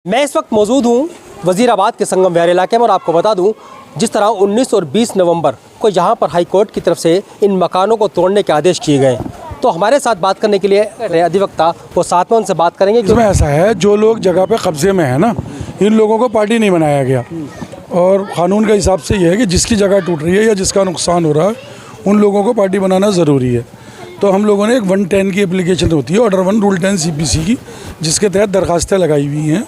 मैं इस वक्त मौजूद हूँ वज़ीराबाद के संगम विहार इलाके में और आपको बता दूँ जिस तरह 19 और 20 नवंबर को यहाँ पर हाई कोर्ट की तरफ से इन मकानों को तोड़ने के आदेश किए गए, तो हमारे साथ बात करने के लिए अधिवक्ता वो साथ में उनसे बात करेंगे। इसमें ऐसा है, जो लोग जगह पे कब्जे में है ना, इन लोगों को पार्टी नहीं बनाया गया और क़ानून के हिसाब से ये है कि जिसकी जगह टूट रही है या जिसका नुकसान हो रहा है उन लोगों को पार्टी बनाना ज़रूरी है। तो हम लोगों ने एक 110 की एप्लीकेशन होती है, ऑर्डर 1 रूल 10 CPC की, जिसके तहत दरखास्तें लगाई हुई हैं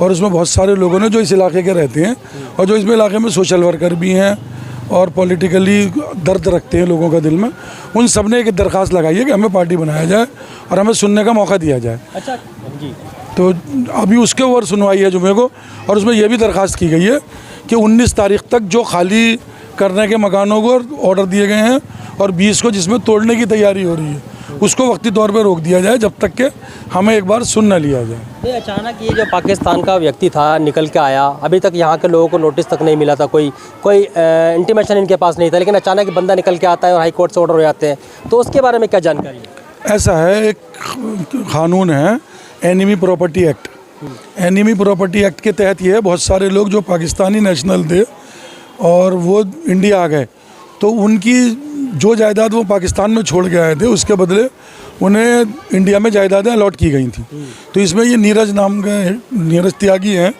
और उसमें बहुत सारे लोगों ने जो इस इलाके के रहते हैं और जो इसमें इलाके में सोशल वर्कर भी हैं और पॉलिटिकली दर्द रखते हैं लोगों का दिल में, उन सब ने एक दरख्वास्त लगाई है कि हमें पार्टी बनाया जाए और हमें सुनने का मौका दिया जाए। अच्छा जी। तो अभी उसके ऊपर सुनवाई है जुमे को और उसमें यह भी दरख्वास्त की गई है कि 19 तारीख तक जो खाली करने के मकानों को ऑर्डर दिए गए हैं और 20 को जिसमें तोड़ने की तैयारी हो रही है उसको वक्ती तौर पर रोक दिया जाए जब तक के हमें एक बार सुन न लिया जाए। ये अचानक ये जो पाकिस्तान का व्यक्ति था निकल के आया, अभी तक यहाँ के लोगों को नोटिस तक नहीं मिला था, कोई इंटीमेशन इनके पास नहीं था, लेकिन अचानक बंदा निकल के आता है और हाई कोर्ट से ऑर्डर हो जाते हैं, तो उसके बारे में क्या जानकारी है? ऐसा है, एक क़ानून है enemy property act. Enemy property act के तहत ये है, बहुत सारे लोग जो पाकिस्तानी नेशनल थे और वो इंडिया आ गए तो उनकी जो जायदाद वो पाकिस्तान में छोड़ के आए थे उसके बदले उन्हें इंडिया में जायदादें अलॉट की गई थी। तो इसमें ये नीरज नाम के नीरज त्यागी हैं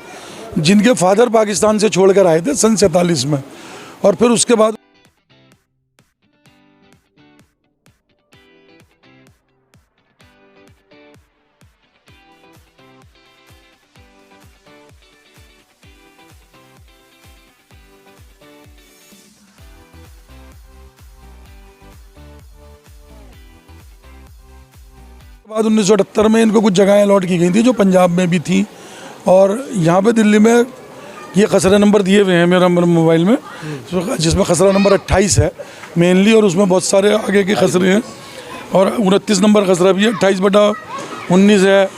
जिनके फादर पाकिस्तान से छोड़ कर आए थे सन 47 में और फिर उसके बाद बाद 1978 में इनको कुछ जगहें अलॉट की गई थी जो पंजाब में भी थी और यहाँ पे दिल्ली में ये खसरा नंबर दिए हुए हैं मेरा मोबाइल में, जिसमें खसरा नंबर 28 है मेनली और उसमें बहुत सारे आगे के खसरे हैं और 29 नंबर खसरा भी है, 28/19 है,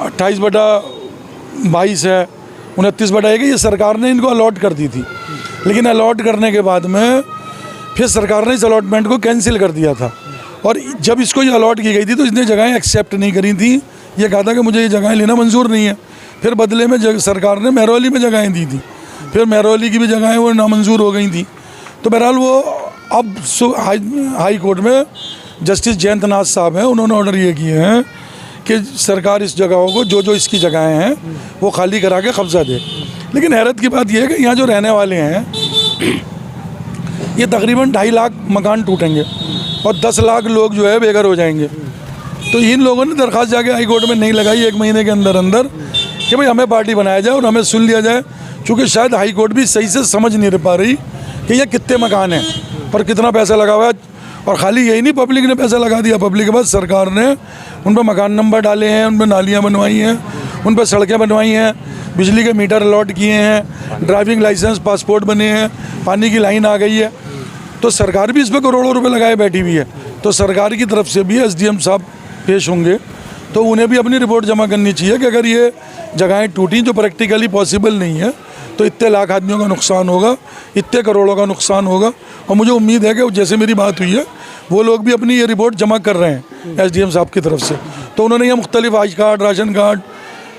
28/22 है, 29/1 है। ये सरकार ने इनको अलॉट कर दी थी, लेकिन अलॉट करने के बाद में फिर सरकार ने इस अलॉटमेंट को कैंसिल कर दिया था और जब इसको ये अलॉट की गई थी तो इसने जगहें एक्सेप्ट नहीं करी थी। ये कहा था कि मुझे ये जगहें लेना मंजूर नहीं है। फिर बदले में सरकार ने महरौली में जगहें दी थी, फिर महरौली की भी जगहें वो नामंजूर हो गई थी। तो बहरहाल वो अब हाई कोर्ट में जस्टिस जयंत नाथ साहब हैं, उन्होंने ऑर्डर ये किए हैं कि सरकार इस जगहों को जो इसकी जगहें हैं वो खाली करा के कब्जा दे। लेकिन हैरत की बात यह है कि यहाँ जो रहने वाले हैं ये तकरीबन 2.5 लाख मकान टूटेंगे और 10 लाख लोग जो है बेघर हो जाएंगे। तो इन लोगों ने दरख्वास्त जाके हाई कोर्ट में नहीं लगाई 1 महीने के अंदर अंदर कि भाई हमें पार्टी बनाया जाए और हमें सुन लिया जाए, क्योंकि शायद हाई कोर्ट भी सही से समझ नहीं पा रही कि ये कितने मकान हैं पर कितना पैसा लगा हुआ है। और ख़ाली यही नहीं, पब्लिक ने पैसा लगा दिया, पब्लिक के बाद सरकार ने उन पर मकान नंबर डाले हैं, उन पर नालियाँ बनवाई हैं, उन पर सड़कें बनवाई हैं, बिजली के मीटर अलॉट किए हैं, ड्राइविंग लाइसेंस पासपोर्ट बने हैं, पानी की लाइन आ गई है। तो सरकार भी इस पर करोड़ों रुपए लगाए बैठी हुई है। तो सरकार की तरफ से भी SDM साहब पेश होंगे तो उन्हें भी अपनी रिपोर्ट जमा करनी चाहिए कि अगर ये जगहें टूटी जो प्रैक्टिकली पॉसिबल नहीं है तो इतने लाख आदमियों का नुकसान होगा, इतने करोड़ों का नुकसान होगा। और मुझे उम्मीद है कि जैसे मेरी बात हुई है वो लोग भी अपनी ये रिपोर्ट जमा कर रहे हैं SDM साहब की तरफ से। तो उन्होंने ये मुख्तलिफ आई कार्ड, राशन कार्ड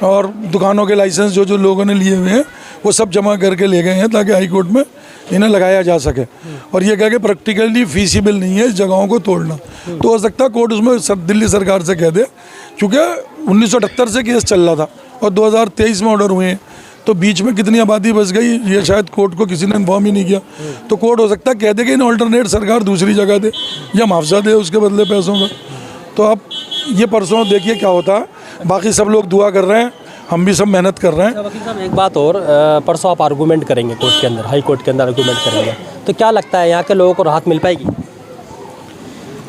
और दुकानों के लाइसेंस जो लोगों ने लिए हुए हैं वो सब जमा करके ले गए हैं ताकि हाई कोर्ट में इन्हें लगाया जा सके। और ये कह के प्रैक्टिकली फीसिबल नहीं है इस जगहों को तोड़ना। तो हो सकता है कोर्ट उसमें दिल्ली सरकार से कह दे, क्योंकि 1978 से केस चल रहा था और 2023 में ऑर्डर हुए हैं, तो बीच में कितनी आबादी बच गई ये शायद कोर्ट को किसी ने इन्फॉर्म ही नहीं किया। तो कोर्ट हो सकता है कह दे कि इन ऑल्टरनेट सरकार दूसरी जगह दे या मुआवजा दे उसके बदले पैसों का। तो अब ये परसों देखिए क्या होता है। बाकी सब लोग दुआ कर रहे हैं, हम भी सब मेहनत कर रहे हैं। वकील साहब एक बात और, परसों आप आर्गूमेंट करेंगे कोर्ट के अंदर, हाई कोर्ट के अंदर आर्गूमेंट करेंगे, तो क्या लगता है यहाँ के लोगों को राहत मिल पाएगी?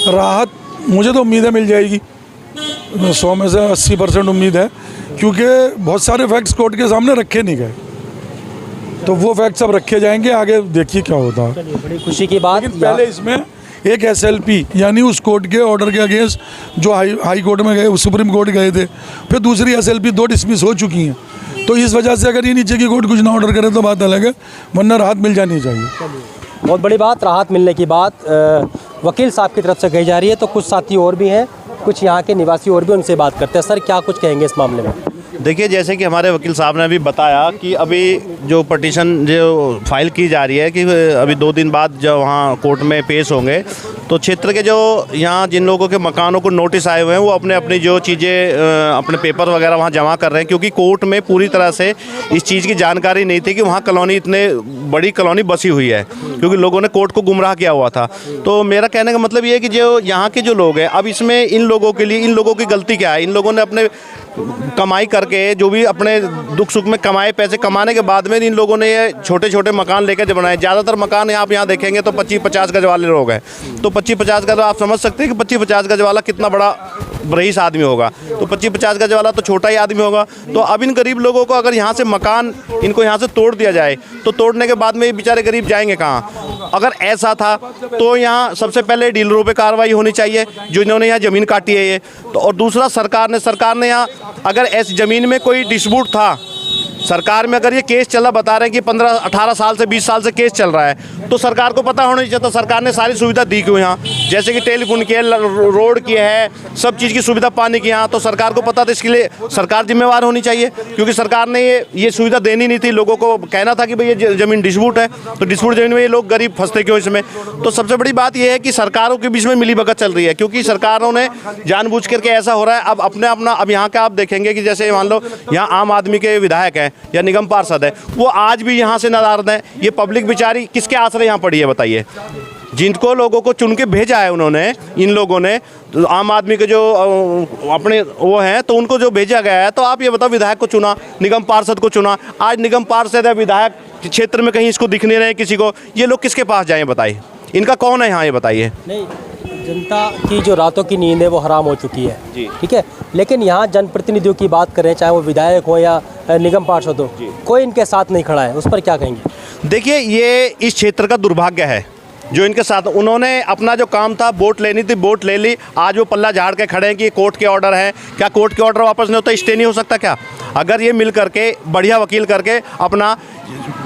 राहत मुझे तो उम्मीद है मिल जाएगी, 100 में से 80% उम्मीद है, क्योंकि बहुत सारे फैक्ट्स कोर्ट के सामने रखे नहीं गए तो वो फैक्ट्स अब रखे जाएंगे। आगे देखिए क्या होता है। बड़ी खुशी की बात। पहले इसमें एक SLP यानी उस कोर्ट के ऑर्डर के अगेंस्ट जो हाई कोर्ट में गए, सुप्रीम कोर्ट गए थे, फिर दूसरी SLP 2 डिसमिस हो चुकी हैं। तो इस वजह से अगर ये नीचे की कोर्ट कुछ ना ऑर्डर करे तो बात अलग है, वरना राहत मिल जानी चाहिए। बहुत बड़ी बात, राहत मिलने की बात वकील साहब की तरफ से कही जा रही है। तो कुछ साथी और भी हैं, कुछ यहाँ के निवासी और भी, उनसे बात करते हैं। सर क्या कुछ कहेंगे इस मामले में? देखिए, जैसे कि हमारे वकील साहब ने अभी बताया कि अभी जो पटिशन जो फाइल की जा रही है कि अभी 2 दिन बाद जब वहाँ कोर्ट में पेश होंगे तो क्षेत्र के जो यहाँ जिन लोगों के मकानों को नोटिस आए हुए हैं वो अपने अपनी जो चीज़ें अपने पेपर वगैरह वहाँ जमा कर रहे हैं, क्योंकि कोर्ट में पूरी तरह से इस चीज़ की जानकारी नहीं थी कि वहाँ कॉलोनी इतने बड़ी कॉलोनी बसी हुई है, क्योंकि लोगों ने कोर्ट को गुमराह किया हुआ था। तो मेरा कहने का मतलब ये है कि जो यहाँ के जो लोग हैं, अब इसमें इन लोगों के लिए इन लोगों की गलती क्या है? इन लोगों ने अपने कमाई करके जो भी अपने दुख सुख में कमाए पैसे कमाने के बाद में इन लोगों ने ये छोटे छोटे मकान लेकर जब बनाए। ज़्यादातर मकान आप यहाँ देखेंगे तो 25-50 गज वाले लोग हैं। तो 25-50 गज आप समझ सकते हैं कि 25-50 गज वाला कितना बड़ा रईस आदमी होगा। तो 25-50 गज वाला तो छोटा ही आदमी होगा। तो अब इन गरीब लोगों को अगर यहाँ से मकान इनको यहाँ से तोड़ दिया जाए तो तोड़ने के बाद में ये बेचारे गरीब जाएंगे कहाँ? अगर ऐसा था तो यहाँ सबसे पहले डीलरों पे कार्रवाई होनी चाहिए जो इन्होंने यहाँ ज़मीन काटी है ये। तो और दूसरा सरकार ने यहाँ अगर ऐसी ज़मीन में कोई डिस्प्यूट था, सरकार में अगर ये केस चला, बता रहे हैं कि 15-18 साल से 20 साल से केस चल रहा है, तो सरकार को पता होना चाहिए। तो सरकार ने सारी सुविधा दी क्यों यहाँ? जैसे कि टेलीफोन की है, रोड की है, सब चीज़ की सुविधा पानी की यहाँ, तो सरकार को पता था। इसके लिए सरकार जिम्मेवार होनी चाहिए, क्योंकि सरकार ने ये सुविधा देनी नहीं थी। लोगों को कहना था कि भाई ये ज़मीन डिस्प्यूट है, तो डिस्प्यूट ज़मीन में ये लोग गरीब फंसते क्यों इसमें? तो सबसे बड़ी बात यह है कि सरकारों के बीच में मिलीभगत चल रही है, क्योंकि सरकारों ने जानबूझ करके ऐसा हो रहा है। अब अब यहाँ का आप देखेंगे कि जैसे मान लो यहाँ आम आदमी के विधायक हैं या निगम पार्षद है, वो आज भी यहाँ से नाराज हैं। ये पब्लिक बेचारी किसके आसरे यहाँ पड़ी है बताइए? जिनको लोगों को चुन के भेजा है उन्होंने, इन लोगों ने तो आम आदमी के जो अपने वो हैं, तो उनको जो भेजा गया है, तो आप ये बताओ, विधायक को चुना, निगम पार्षद को चुना, आज निगम पार्षद है, विधायक क्षेत्र में कहीं इसको दिख नहीं रहे किसी को, ये लोग किसके पास जाएं बताइए? इनका कौन है यहाँ, ये बताइए? नहीं, जनता की जो रातों की नींद है वो हराम हो चुकी है, ठीक है। लेकिन यहाँ जनप्रतिनिधियों की बात करें, चाहे वो विधायक हो या निगम पार्षद हो, कोई इनके साथ नहीं खड़ा है। उस पर क्या कहेंगे? देखिए, ये इस क्षेत्र का दुर्भाग्य है जो इनके साथ। उन्होंने अपना जो काम था, वोट लेनी थी, वोट ले ली। आज वो पल्ला झाड़ के खड़े हैं कि कोर्ट के ऑर्डर है। क्या कोर्ट के ऑर्डर वापस नहीं होता? स्टे नहीं हो सकता क्या? अगर ये मिल करके बढ़िया वकील करके अपना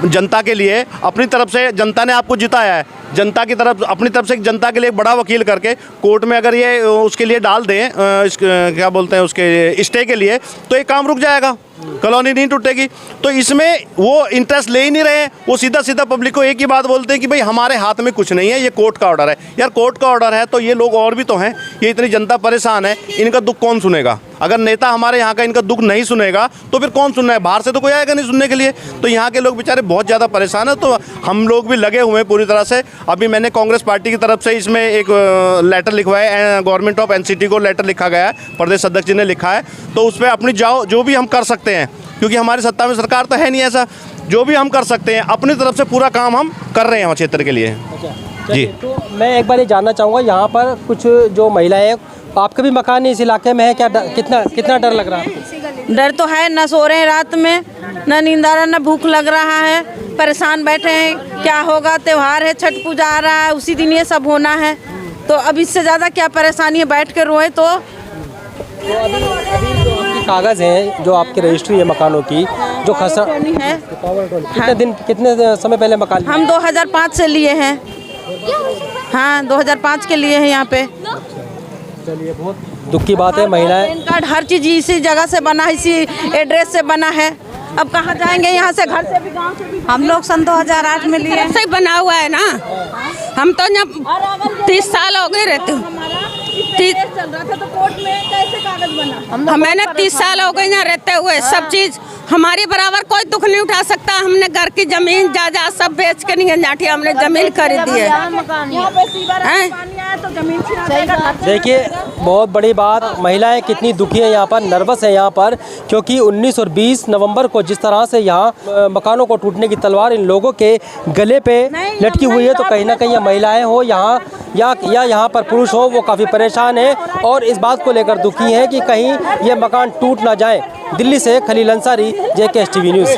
जनता के लिए, अपनी तरफ से जनता ने आपको जिताया है, जनता की तरफ अपनी तरफ से जनता के लिए बड़ा वकील करके कोर्ट में अगर ये उसके लिए डाल दें, क्या बोलते हैं, उसके स्टे के लिए, तो ये काम रुक जाएगा, कॉलोनी नहीं टूटेगी। तो इसमें वो इंटरेस्ट ले ही नहीं रहे। वो सीधा सीधा पब्लिक को एक ही बात बोलते हैं कि भाई हमारे हाथ में कुछ नहीं है, ये कोर्ट का ऑर्डर है। यार कोर्ट का ऑर्डर है तो ये लोग और भी तो हैं, ये इतनी जनता परेशान है, इनका दुख कौन सुनेगा? अगर नेता हमारे यहाँ का इनका दुख नहीं सुनेगा तो फिर कौन सुनना है? बाहर से तो कोई आएगा नहीं सुनने के लिए। तो यहाँ के लोग बेचारे बहुत ज़्यादा परेशान है। तो हम लोग भी लगे हुए हैं पूरी तरह से। अभी मैंने कांग्रेस पार्टी की तरफ से इसमें एक लेटर लिखवाया है, गवर्नमेंट ऑफ एनसीटी को लेटर लिखा गया है, प्रदेश अध्यक्ष जी ने लिखा है। तो उस पर अपनी जो भी हम कर सकते हैं, क्योंकि हमारी सत्ता में सरकार तो है नहीं ऐसा, जो भी हम कर सकते हैं अपनी तरफ से पूरा काम हम कर रहे हैं क्षेत्र के लिए। जी, तो मैं एक बार ये जानना चाहूँगा, यहाँ पर कुछ जो महिलाएं, आपके भी मकान इस इलाके में है क्या? कितना डर लग रहा है? डर तो है, न सो रहे हैं रात में, न नींद आ रहा, न भूख लग रहा है, परेशान बैठे हैं। क्या होगा? त्योहार है, छठ पूजा आ रहा है, उसी दिन ये सब होना है। तो अब इससे ज़्यादा क्या परेशानी है? बैठ के रोए तो अभी जो आपके कागज़ हैं, जो आपकी रजिस्ट्री है मकानों की, जो खसरा है। कितने समय पहले मकान? हम 2005 से लिए हैं। हाँ, 2005 के लिए हैं यहाँ पे। चलिए, बहुत दुख की बात है। महिलाएं, पैन कार्ड हर चीज़ इसी जगह से बना है, इसी एड्रेस से बना है। अब कहाँ जाएंगे? यहाँ से, घर से भी, गांव से भी। हम लोग सन 2008 में लिए। ऐसे ही बना हुआ है ना। हम तो यहाँ 30 साल हो गए रहते हैं। ठीक चल रहा था तो कोर्ट में कैसे कागज बना? मैंने 30 साल हो गए यहाँ रहते हुए। सब चीज हमारी बराबर कोई दुख नहीं उठा सकता। हमने घर की जमीन जायदाद सब बेच के नहीं जाठी, हमने जमीन खरीदी है। देखिए, बहुत बड़ी बात, महिलाएं कितनी दुखी हैं, यहाँ पर नर्वस है यहाँ पर, क्योंकि 19 और 20 नवंबर को जिस तरह से यहाँ मकानों को टूटने की तलवार इन लोगों के गले पे लटकी हुई है, तो कहीं ना कहीं महिलाएं हो यहाँ या यहाँ पर पुरुष हो, वो काफ़ी परेशान है और इस बात को लेकर दुखी हैं कि कहीं ये मकान टूट ना जाए। दिल्ली से Khalil Ansari, JKS TV news.